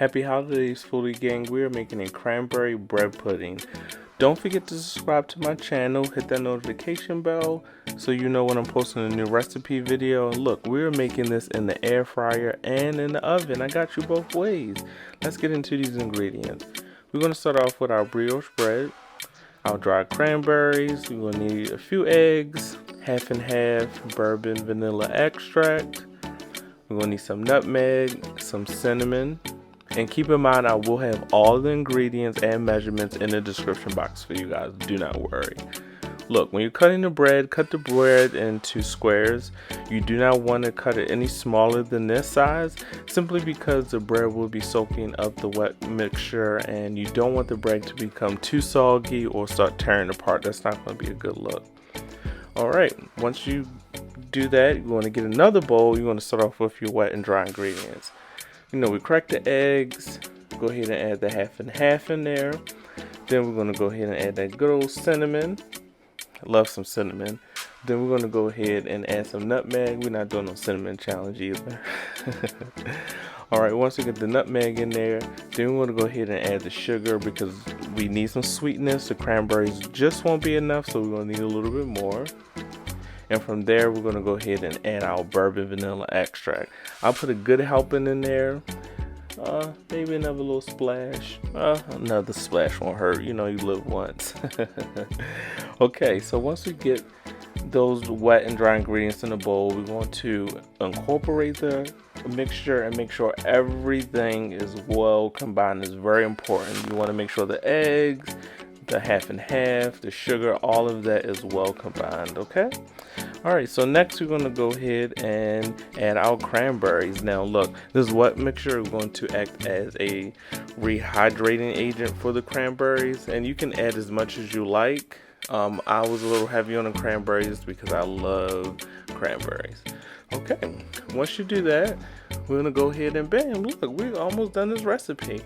Happy holidays, foodie gang. We are making a cranberry bread pudding. Don't forget to subscribe to my channel, hit that notification bell so you know when I'm posting a new recipe video. Look, we're making this in the air fryer and in the oven. I got you both ways. Let's get into these ingredients. We're going to start off with our brioche bread, our dried cranberries. We're going to need a few eggs, half and half bourbon vanilla extract. We're going to need some nutmeg, some cinnamon. And keep in mind, I will have all the ingredients and measurements in the description box for you guys. Do not worry. Look, when you're cutting the bread, cut the bread into squares. You do not want to cut it any smaller than this size, simply because the bread will be soaking up the wet mixture and you don't want the bread to become too soggy or start tearing apart. That's not going to be a good look. Alright, once you do that, you're going to get another bowl. You're going to start off with your wet and dry ingredients. We crack the eggs, go ahead and add the half and half in there. Then we're going to go ahead and add that good old cinnamon. I love some cinnamon. Then we're going to go ahead and add some nutmeg. We're not doing no cinnamon challenge either. Alright, once we get the nutmeg in there, then we're going to go ahead and add the sugar because we need some sweetness. The cranberries just won't be enough, so we're going to need a little bit more. And from there, we're going to go ahead and add our bourbon vanilla extract. I'll put a good helping in there. Maybe another little splash. Another splash won't hurt. You know, you live once. Okay, so once we get those wet and dry ingredients in the bowl, we want to incorporate the mixture and make sure everything is well combined. It's very important. You want to make sure the eggs, the half and half, the sugar, all of that is well combined. Okay. Alright, so next we're going to go ahead and add our cranberries. Now look, this wet mixture is going to act as a rehydrating agent for the cranberries, and you can add as much as you like. I was a little heavy on the cranberries because I love cranberries. Okay, once you do that, we're going to go ahead and bam, look, we're almost done this recipe.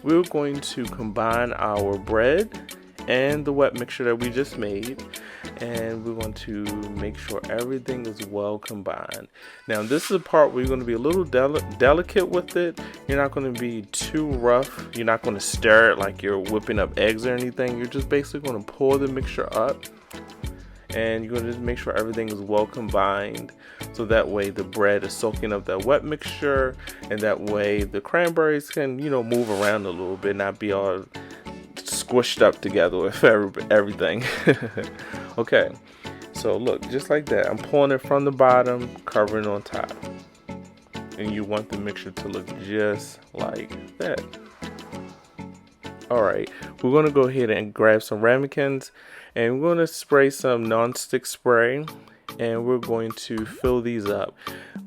We're going to combine our bread and the wet mixture that we just made, and we're going to make sure everything is well combined. Now this is the part where you're going to be a little delicate with it. You're not going to be too rough. You're not going to stir it like you're whipping up eggs or anything. You're just basically going to pour the mixture up, and you're going to just make sure everything is well combined, so that way the bread is soaking up that wet mixture, and that way the cranberries can, move around a little bit, not be all squished up together with everything. Okay, so look, just like that, I'm pouring it from the bottom, covering on top, and you want the mixture to look just like that. Alright, we're going to go ahead and grab some ramekins, and we're going to spray some non-stick spray, and we're going to fill these up.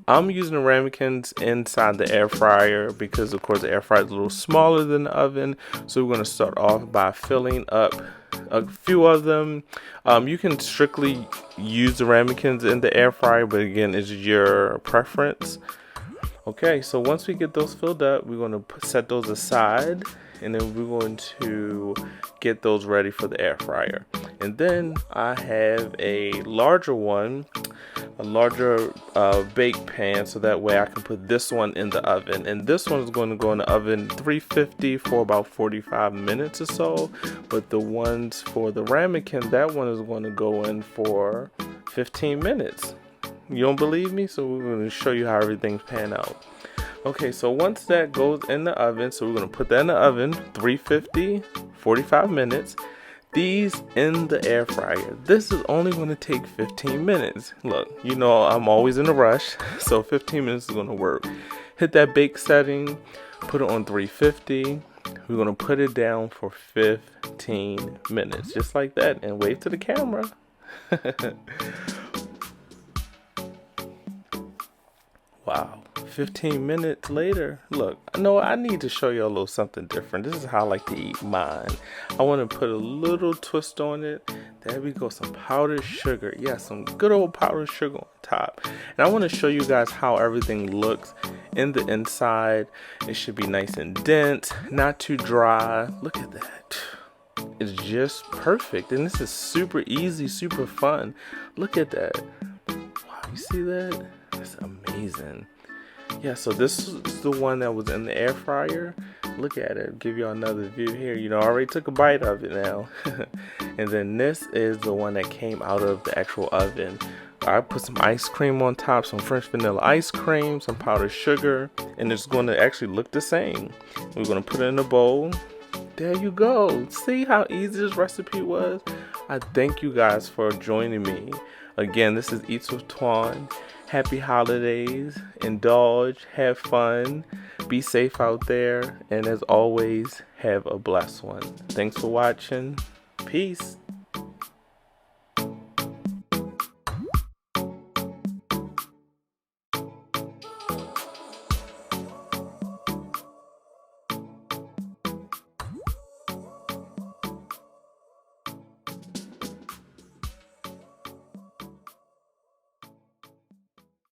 I'm using the ramekins inside the air fryer because of course the air fryer is a little smaller than the oven, so we're going to start off by filling up a few of them. You can strictly use the ramekins in the air fryer, but again, it's your preference. Okay, so once we get those filled up, we're going to set those aside, and then we're going to get those ready for the air fryer. And then I have a larger one, a larger bake pan, so that way I can put this one in the oven. And this one is going to go in the oven 350 for about 45 minutes or so. But the ones for the ramekin, that one is going to go in for 15 minutes. You don't believe me? So we're going to show you how everything's pan out. Okay, so once that goes in the oven, so we're going to put that in the oven, 350, 45 minutes. These in the air fryer. This is only going to take 15 minutes. Look, I'm always in a rush, so 15 minutes is going to work. Hit that bake setting, put it on 350. We're going to put it down for 15 minutes, just like that, and wave to the camera. Wow, 15 minutes later. Look, I need to show you a little something different. This is how I like to eat mine. I want to put a little twist on it. There we go, some powdered sugar. Yeah, some good old powdered sugar on top. And I want to show you guys how everything looks in the inside. It should be nice and dense, not too dry. Look at that. It's just perfect. And this is super easy, super fun. Look at that. Wow, you see that? That's amazing. Yeah, so this is the one that was in the air fryer. Look at it. Give y'all another view here. You know, I already took a bite of it now. And then this is the one that came out of the actual oven. I put some ice cream on top, some French vanilla ice cream, some powdered sugar, and it's going to actually look the same. We're going to put it in a bowl. There you go. See how easy this recipe was? I thank you guys for joining me. Again, this is Eats with Twan. Happy holidays. Indulge. Have fun. Be safe out there. And as always, have a blessed one. Thanks for watching. Peace.